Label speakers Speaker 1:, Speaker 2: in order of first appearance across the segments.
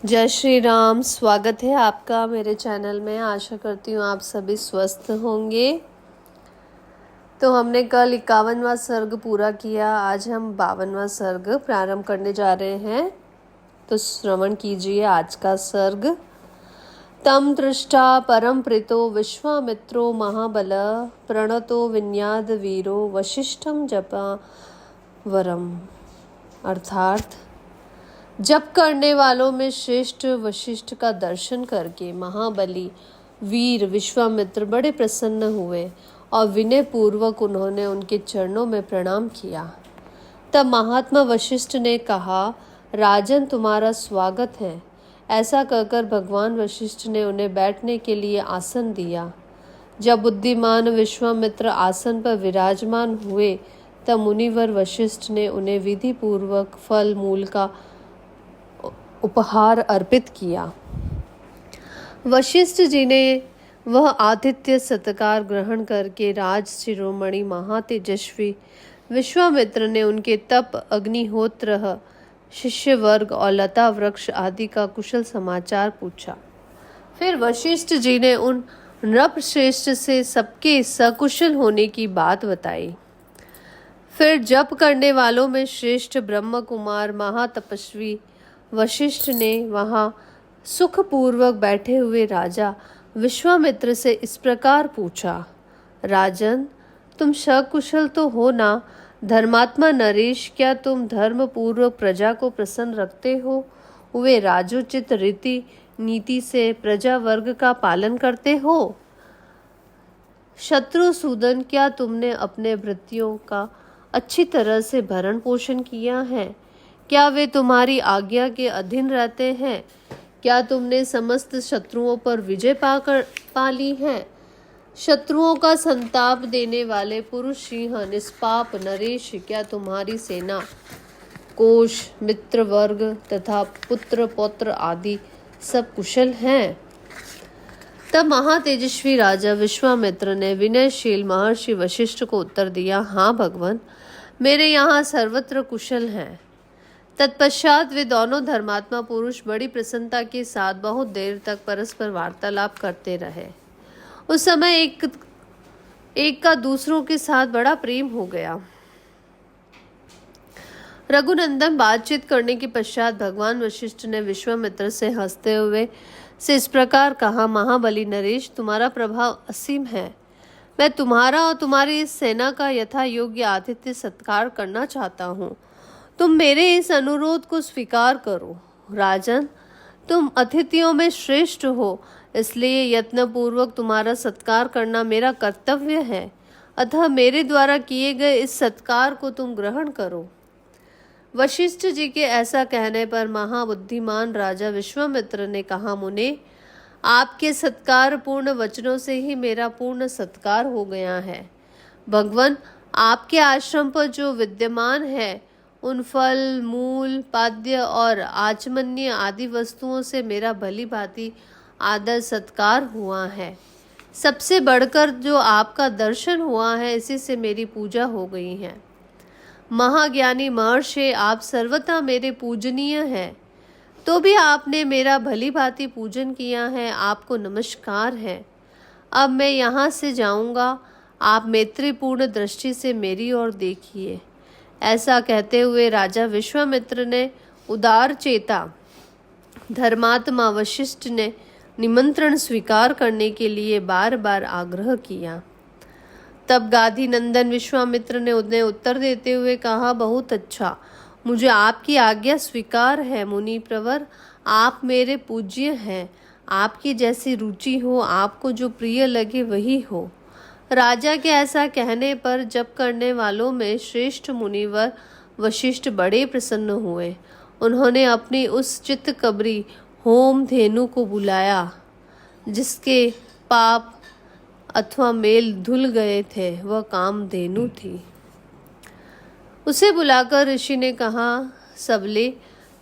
Speaker 1: जय श्री राम। स्वागत है आपका मेरे चैनल में। आशा करती हूँ आप सभी स्वस्थ होंगे। तो हमने कल 51वां सर्ग पूरा किया। आज हम 52वां सर्ग प्रारंभ करने जा रहे हैं। तो श्रवण कीजिए आज का सर्ग। तम दृष्टा परम प्रीतो विश्वामित्रो महाबल प्रणतो विन्याद वीरो वशिष्ठम जपा वरम। अर्थात जप करने वालों में श्रेष्ठ वशिष्ठ का दर्शन करके महाबली वीर विश्वामित्र बड़े प्रसन्न हुए और विनय पूर्वक उन्होंने उनके चरणों में प्रणाम किया। तब महात्मा वशिष्ठ ने कहा, राजन तुम्हारा स्वागत है। ऐसा कहकर भगवान वशिष्ठ ने उन्हें बैठने के लिए आसन दिया। जब बुद्धिमान विश्वामित्र आसन पर विराजमान हुए तब मुनिवर वशिष्ठ ने उन्हें विधि पूर्वक फल मूल का उपहार अर्पित किया। वशिष्ठ जी ने वह आतिथ्य सत्कार ग्रहण करके राज शिरोमणि महातेजस्वी विश्वामित्र ने उनके तप, अग्निहोत्र, शिष्य वर्ग और लता वृक्ष आदि का कुशल समाचार पूछा। फिर वशिष्ठ जी ने उन नृपश्रेष्ठ से सबके सकुशल होने की बात बताई। फिर जप करने वालों में श्रेष्ठ ब्रह्म कुमार महातपस्वी वशिष्ठ ने वहां सुखपूर्वक बैठे हुए राजा विश्वामित्र से इस प्रकार पूछा, राजन तुम सकुशल तो हो ना? धर्मात्मा नरेश, क्या तुम धर्म पूर्वक प्रजा को प्रसन्न रखते हो हुए राजोचित रीति नीति से प्रजा वर्ग का पालन करते हो? शत्रुसूदन, क्या तुमने अपने भृत्यों का अच्छी तरह से भरण पोषण किया है? क्या वे तुम्हारी आज्ञा के अधीन रहते हैं? क्या तुमने समस्त शत्रुओं पर विजय पा ली है? शत्रुओं का संताप देने वाले पुरुष सिंह निष्पाप नरेश, क्या तुम्हारी सेना कोश मित्र वर्ग तथा पुत्र पौत्र आदि सब कुशल हैं? तब महातेजस्वी राजा विश्वामित्र ने विनयशील महर्षि वशिष्ठ को उत्तर दिया, हाँ भगवान, मेरे यहाँ सर्वत्र कुशल हैं। तत्पश्चात वे दोनों धर्मात्मा पुरुष बड़ी प्रसन्नता के साथ बहुत देर तक परस्पर वार्तालाप करते रहे। उस समय एक का दूसरों के साथ बड़ा प्रेम हो गया। रघुनंदन बातचीत करने के पश्चात भगवान वशिष्ठ ने विश्वामित्र से हंसते हुए से इस प्रकार कहा, महाबली नरेश, तुम्हारा प्रभाव असीम है। मैं तुम्हारा और तुम्हारी इस सेना का यथा योग्य आतिथ्य सत्कार करना चाहता हूँ। तुम मेरे इस अनुरोध को स्वीकार करो। राजन, तुम अतिथियों में श्रेष्ठ हो, इसलिए यत्नपूर्वक तुम्हारा सत्कार करना मेरा कर्तव्य है। अतः मेरे द्वारा किए गए इस सत्कार को तुम ग्रहण करो। वशिष्ठ जी के ऐसा कहने पर महाबुद्धिमान राजा विश्वामित्र ने कहा, मुने, आपके सत्कार पूर्ण वचनों से ही मेरा पूर्ण सत्कार हो गया है। भगवान, आपके आश्रम पर जो विद्यमान है उन फल मूल पाद्य और आचमन्य आदि वस्तुओं से मेरा भली भांति आदर सत्कार हुआ है। सबसे बढ़कर जो आपका दर्शन हुआ है, इसी से मेरी पूजा हो गई है। महाज्ञानी महर्षि, आप सर्वथा मेरे पूजनीय हैं, तो भी आपने मेरा भली भांति पूजन किया है, आपको नमस्कार है। अब मैं यहाँ से जाऊँगा, आप मैत्रीपूर्ण दृष्टि से मेरी ओर देखिए। ऐसा कहते हुए राजा विश्वामित्र ने उदार चेता धर्मात्मा वशिष्ठ ने निमंत्रण स्वीकार करने के लिए बार बार आग्रह किया। तब गाधी नंदन विश्वामित्र ने उन्हें उत्तर देते हुए कहा, बहुत अच्छा, मुझे आपकी आज्ञा स्वीकार है। मुनि प्रवर, आप मेरे पूज्य हैं। आपकी जैसी रुचि हो, आपको जो प्रिय लगे वही हो। राजा के ऐसा कहने पर जप करने वालों में श्रेष्ठ मुनिवर वशिष्ठ बड़े प्रसन्न हुए। उन्होंने अपनी उस चित्तकबरी होम धेनु को बुलाया जिसके पाप अथवा मेल धुल गए थे। वह कामधेनु थी। उसे बुलाकर ऋषि ने कहा, सबले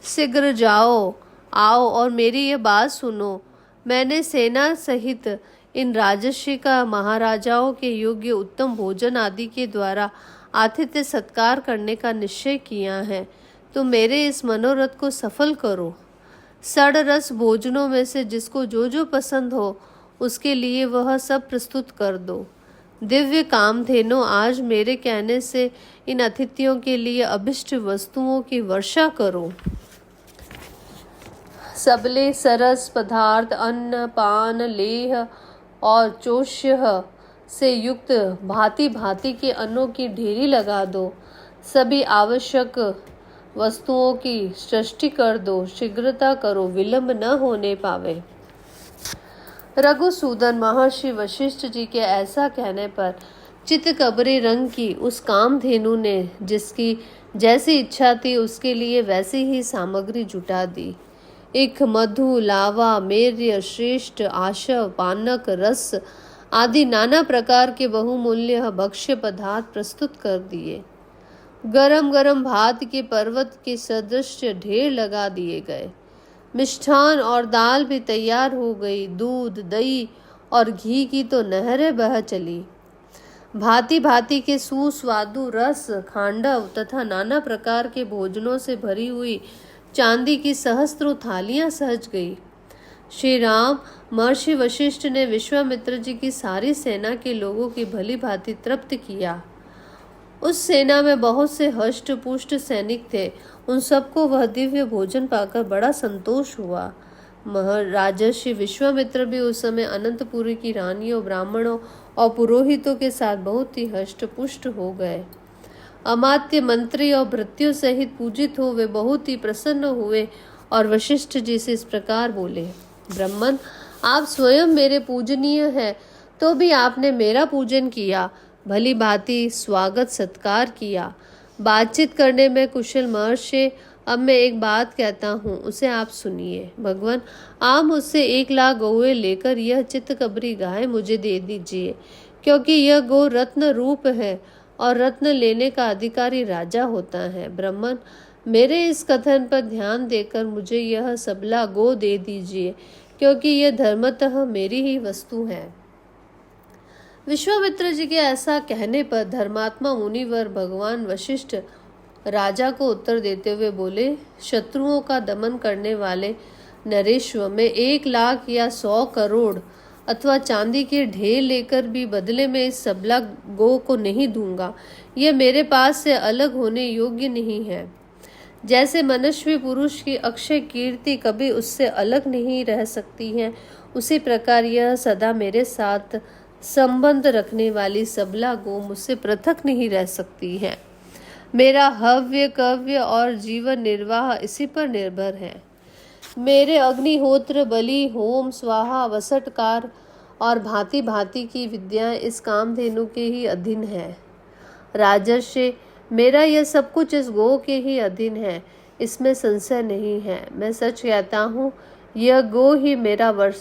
Speaker 1: शीघ्र आओ और मेरी यह बात सुनो। मैंने सेना सहित इन राजर्षि का महाराजाओं के योग्य उत्तम भोजन आदि के द्वारा आतिथ्य सत्कार करने का निश्चय किया है। तो मेरे इस मनोरथ को सफल करो। षड-रस भोजनों में से जिसको जो जो पसंद हो उसके लिए वह सब प्रस्तुत कर दो। दिव्य कामधेनु, आज मेरे कहने से इन अतिथियों के लिए अभिष्ट वस्तुओं की वर्षा करो। सबले सरस पदार्थ, अन्न, पान, लेह और चोष्य से युक्त भांति भांति के अन्नों की ढेरी लगा दो। सभी आवश्यक वस्तुओं की सृष्टि कर दो। शीघ्रता करो, विलंब न होने पावे। रघुसूदन महर्षि वशिष्ठ जी के ऐसा कहने पर चितकबरी रंग की उस कामधेनु ने जिसकी जैसी इच्छा थी उसके लिए वैसी ही सामग्री जुटा दी। इख, मधु, लावा, मेर्य, श्रेष्ठ, आशव, पानक, रस आदि नाना प्रकार के बहुमूल्य भक्ष्य पदार्थ प्रस्तुत कर दिए। गरम गरम भात के पर्वत के सदृश ढेर लगा दिए गए। मिष्ठान और दाल भी तैयार हो गई। दूध, दही और घी की तो नहरें बह चली। भांति भांति के सुस्वादु रस, खांडव तथा नाना प्रकार के भोजनों से भरी हुई चांदी की सहस्त्रों थालियां सज गई। श्री राम महर्षि वशिष्ठ ने विश्वामित्र जी की सारी सेना के लोगों की भली भांति तृप्त किया। उस सेना में बहुत से हष्ट पुष्ट सैनिक थे। उन सबको वह दिव्य भोजन पाकर बड़ा संतोष हुआ। राजर्षि विश्वामित्र भी उस समय अनंतपुरी की रानियों, ब्राह्मणों और पुरोहितों के साथ बहुत ही हष्ट पुष्ट हो गए। अमात्य, मंत्री और भृत्यों सहित पूजित हो वे बहुत ही प्रसन्न हुए और वशिष्ठ जी से इस प्रकार बोले, ब्राह्मण, आप स्वयं मेरे पूजनीय हैं, तो भी आपने मेरा पूजन किया, भली भांति स्वागत सत्कार किया। बातचीत करने में कुशल महर्षि, अब मैं एक बात कहता हूँ, उसे आप सुनिए। भगवान, आप मुझसे 1 लाख गौएं लेकर यह चितकबरी गाय मुझे दे दीजिए, क्योंकि यह गौ रत्न रूप है और रत्न लेने का अधिकारी राजा होता है। ब्राह्मण, मेरे इस कथन पर ध्यान देकर मुझे यह सबला गो दे दीजिए, क्योंकि यह धर्मतः मेरी ही वस्तु है। विश्वामित्र जी के ऐसा कहने पर धर्मात्मा मुनिवर भगवान वशिष्ठ राजा को उत्तर देते हुए बोले, शत्रुओं का दमन करने वाले नरेश्वर, में 1 लाख या 100 करोड़ अथवा चांदी के ढेर लेकर भी बदले में इस सबला गो को नहीं दूंगा। यह मेरे पास से अलग होने योग्य नहीं है। जैसे मनुष्य पुरुष की अक्षय कीर्ति कभी उससे अलग नहीं रह सकती है, उसी प्रकार यह सदा मेरे साथ संबंध रखने वाली सबला गो मुझसे पृथक नहीं रह सकती है। मेरा हव्य, कव्य और जीवन निर्वाह इसी पर निर्भर है। मेरे अग्निहोत्र, बलि, होम, स्वाहा, वसटकार और भांति भांति की विद्याएं इस कामधेनु के ही अधीन है। राजर्षि, मेरा यह सब कुछ इस गो के ही अधीन है, इसमें संशय नहीं है। मैं सच कहता हूँ, यह गो ही मेरा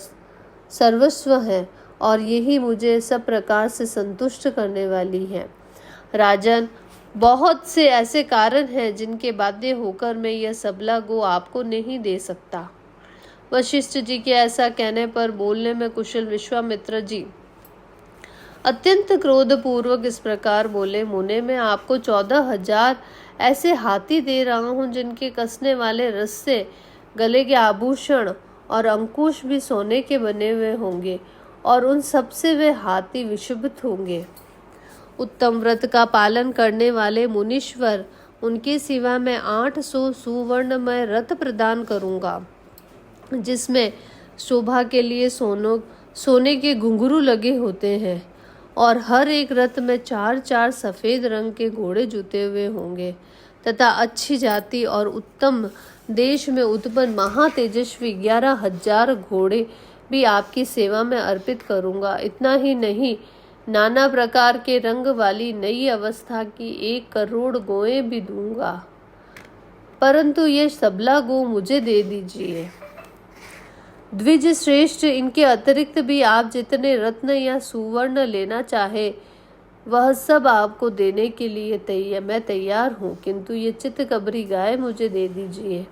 Speaker 1: सर्वस्व है और यही मुझे सब प्रकार से संतुष्ट करने वाली है। राजन, बहुत से ऐसे कारण हैं जिनके बाध्य होकर मैं यह सबला गो आपको नहीं दे सकता। वशिष्ठ जी के ऐसा कहने पर बोलने में कुशल विश्वामित्र जी अत्यंत क्रोधपूर्वक इस प्रकार बोले, मुने, मैं आपको 14,000 ऐसे हाथी दे रहा हूँ जिनके कसने वाले रस्से, गले के आभूषण और अंकुश भी सोने के बने हुए होंगे और उन सबसे वे हाथी विशुद्ध होंगे। उत्तम व्रत का पालन करने वाले मुनीश्वर, उनके सिवा मैं 800 सुवर्णमय रथ प्रदान करूंगा, जिसमें शोभा के लिए सोने के घुंघरू लगे होते हैं और हर एक रथ में 4-4 सफेद रंग के घोड़े जुते हुए होंगे तथा अच्छी जाति और उत्तम देश में उत्पन्न महातेजस्वी 11,000 घोड़े भी आपकी सेवा में अर्पित करूंगा। इतना ही नहीं, नाना प्रकार के रंग वाली नई अवस्था की 1 करोड़ गोएं भी दूंगा, परंतु ये सबला गो मुझे दे दीजिए। द्विज श्रेष्ठ, इनके अतिरिक्त भी आप जितने रत्न या सुवर्ण लेना चाहे वह सब आपको देने के लिए मैं तैयार हूँ, किंतु ये चितकबरी गाय मुझे दे दीजिए।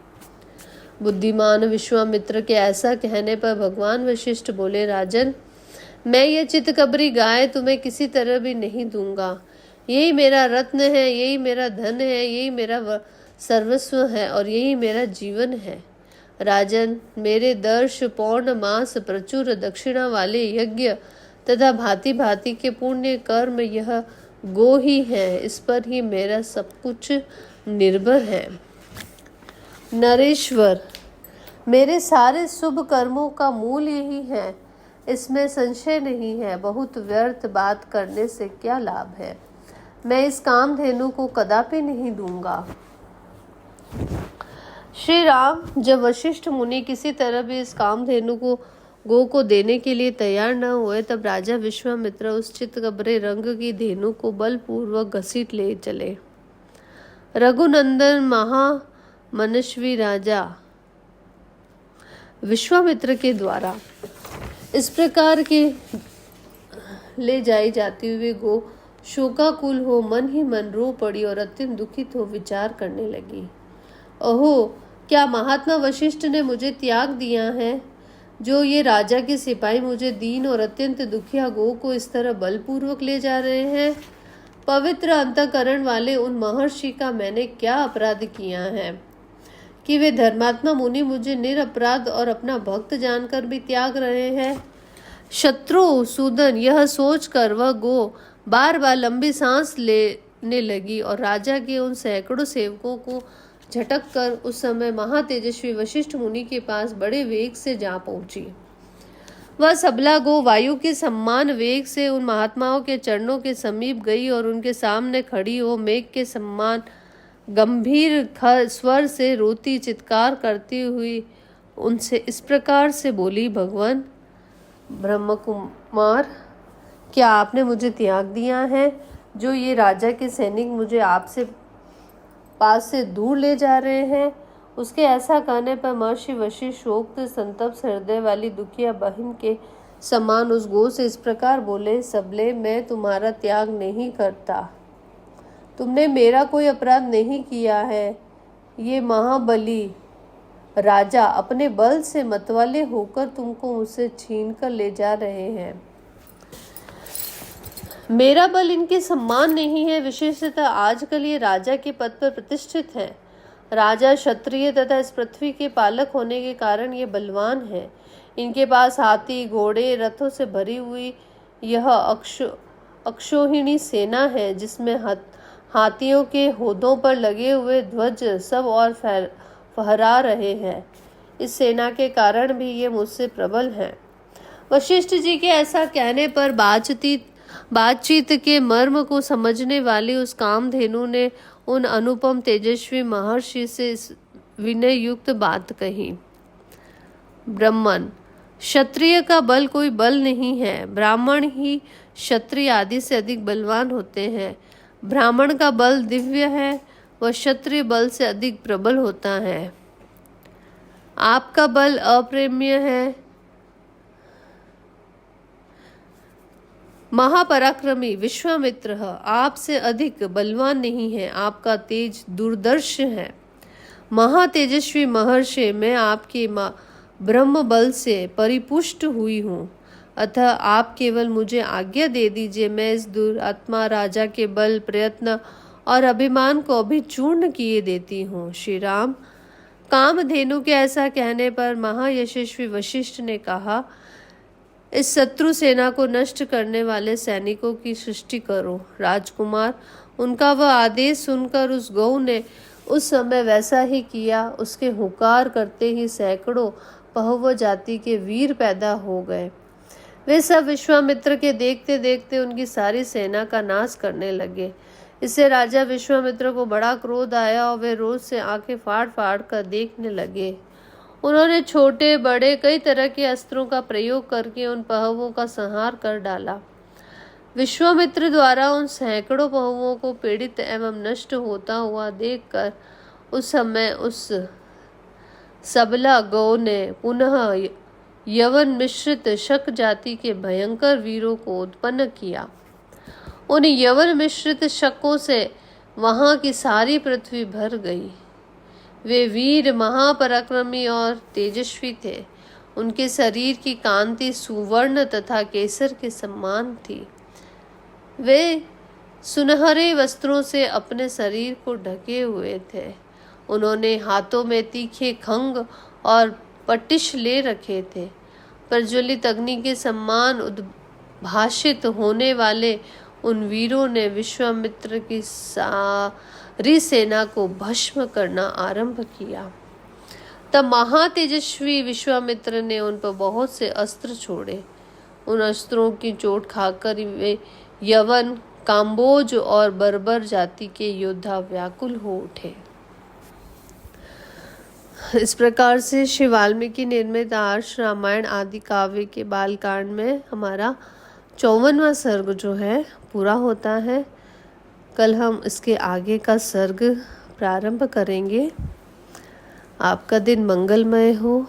Speaker 1: बुद्धिमान विश्वामित्र के ऐसा कहने पर भगवान वशिष्ठ बोले, राजन, मैं ये चितकबरी गाय तुम्हें किसी तरह भी नहीं दूंगा। यही मेरा रत्न है, यही मेरा धन है, यही मेरा सर्वस्व है और यही मेरा जीवन है। राजन, मेरे दर्श पौर्ण मास प्रचुर दक्षिणा वाले यज्ञ तथा भांति भांति के पुण्य कर्म यह गो ही है, इस पर ही मेरा सब कुछ निर्भर है। नरेश्वर, मेरे सारे शुभ कर्मों का मूल यही है, इसमें संशय नहीं है। बहुत व्यर्थ बात करने से क्या लाभ है। मैं इस कामधेनु को कदापि नहीं दूंगा। श्री राम, जब वशिष्ठ मुनि किसी तरह भी इस कामधेनु को गो को देने के लिए तैयार न हुए, तब राजा विश्वामित्र उस चितकबरे रंग की धेनु को बलपूर्वक घसीट ले चले। रघुनंदन महामनस्वी राजा विश्वामित्र के द्वारा इस प्रकार के ले जाई जाती हुई गो शोकाकुल हो मन ही मन रो पड़ी और अत्यंत दुखित हो विचार करने लगी। ओहो, क्या महात्मा वशिष्ठ ने मुझे त्याग दिया है, जो ये राजा के सिपाही मुझे दीन और अत्यंत दुखिया गो को इस तरह बलपूर्वक ले जा रहे हैं। पवित्र अंतःकरण वाले उन महर्षि का मैंने क्या अपराध किया है कि वे धर्मात्मा मुनि मुझे निरपराध और अपना भक्त जानकर भी त्याग रहे हैं। शत्रु सूदन, यह सोचकर वह गो बार बार लंबी सांस लेने लगी और राजा के उन सैकड़ों सेवकों को झटक कर उस समय महातेजस्वी वशिष्ठ मुनि के पास बड़े वेग से जा पहुंची। वह सबला गो वायु के समान वेग से उन महात्माओं के चरणों के समीप गई और उनके सामने खड़ी हो मेघ के समान गंभीर स्वर से रोती चित्कार करती हुई उनसे इस प्रकार से बोली, भगवान ब्रह्म कुमार, क्या आपने मुझे त्याग दिया है, जो ये राजा के सैनिक मुझे आपसे पास से दूर ले जा रहे हैं। उसके ऐसा कहने पर महर्षि वशिष्ठ शोक संतप्त हृदय वाली दुखिया बहन के समान उस गो से इस प्रकार बोले, सबले, मैं तुम्हारा त्याग नहीं करता। तुमने मेरा कोई अपराध नहीं किया है। ये महाबली राजा अपने बल से मतवाले होकर तुमको मुझसे छीन कर ले जा रहे हैं। मेरा बल इनके सम्मान नहीं है। विशेषतः आजकल ये राजा के पद पर प्रतिष्ठित है। राजा क्षत्रिय तथा इस पृथ्वी के पालक होने के कारण ये बलवान है। इनके पास हाथी, घोड़े, रथों से भरी हुई यह अक्षोहिणी सेना है, जिसमें हाथियों के होदों पर लगे हुए ध्वज सब और फहरा रहे हैं। इस सेना के कारण भी ये मुझसे प्रबल हैं। वशिष्ठ जी के ऐसा कहने पर बातचीत के मर्म को समझने वाली उस कामधेनु ने उन अनुपम तेजस्वी महर्षि से विनय युक्त बात कही। ब्राह्मण, क्षत्रिय का बल कोई बल नहीं है। ब्राह्मण ही क्षत्रिय आदि से अधिक बलवान होते हैं। ब्राह्मण का बल दिव्य है, वह क्षत्रिय बल से अधिक प्रबल होता है। आपका बल अप्रेम्य है। महापराक्रमी विश्वामित्र आपसे अधिक बलवान नहीं है। आपका तेज दुर्दर्श है। महातेजस्वी महर्षि, मैं आपके ब्रह्म बल से परिपुष्ट हुई हूँ, अतः आप केवल मुझे आज्ञा दे दीजिए। मैं इस दुरात्मा राजा के बल, प्रयत्न और अभिमान को अभी चूर्ण किए देती हूँ। श्री राम, कामधेनु के ऐसा कहने पर महायशस्वी वशिष्ठ ने कहा, इस शत्रु सेना को नष्ट करने वाले सैनिकों की सृष्टि करो। राजकुमार, उनका वह आदेश सुनकर उस गौ ने उस समय वैसा ही किया। उसके हुकार करते ही सैकड़ों पहव जाति के वीर पैदा हो गए। वे सब विश्वामित्र के देखते देखते उनकी सारी सेना का नाश करने लगे। इससे राजा विश्वामित्र को बड़ा क्रोध आया और वे रोज से आंखें फाड़ फाड़ कर देखने लगे। उन्होंने छोटे बड़े कई तरह के अस्त्रों का प्रयोग करके उन पहवों का संहार कर डाला। विश्वामित्र द्वारा उन सैकड़ों पहवों को पीड़ित एवं नष्ट होता हुआ देखकर उस समय उस सबला गौ ने पुनः यवन मिश्रित शक जाति के भयंकर वीरों को उत्पन्न किया। उन यवन मिश्रित शकों से वहां की सारी पृथ्वी भर गई। वे वीर महापराक्रमी और तेजस्वी थे। उनके शरीर की कांति सुवर्ण तथा केसर के समान थी। वे सुनहरे वस्त्रों से अपने शरीर को ढके हुए थे। उन्होंने हाथों में तीखे खंग और पटिश ले रखे थे। प्रज्वलित अग्नि के सम्मान उद्भाषित होने वाले उन वीरों ने विश्वामित्र की सारी सेना को भस्म करना आरंभ किया। तब महातेजस्वी विश्वामित्र ने उन पर बहुत से अस्त्र छोड़े। उन अस्त्रों की चोट खाकर वे यवन, काम्बोज और बर्बर जाति के योद्धा व्याकुल हो उठे। इस प्रकार से श्री वाल्मीकि निर्मित आर्ष रामायण आदि काव्य के बालकांड में हमारा 54वां सर्ग जो है पूरा होता है। कल हम इसके आगे का सर्ग प्रारंभ करेंगे। आपका दिन मंगलमय हो।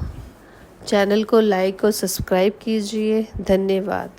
Speaker 1: चैनल को लाइक और सब्सक्राइब कीजिए। धन्यवाद।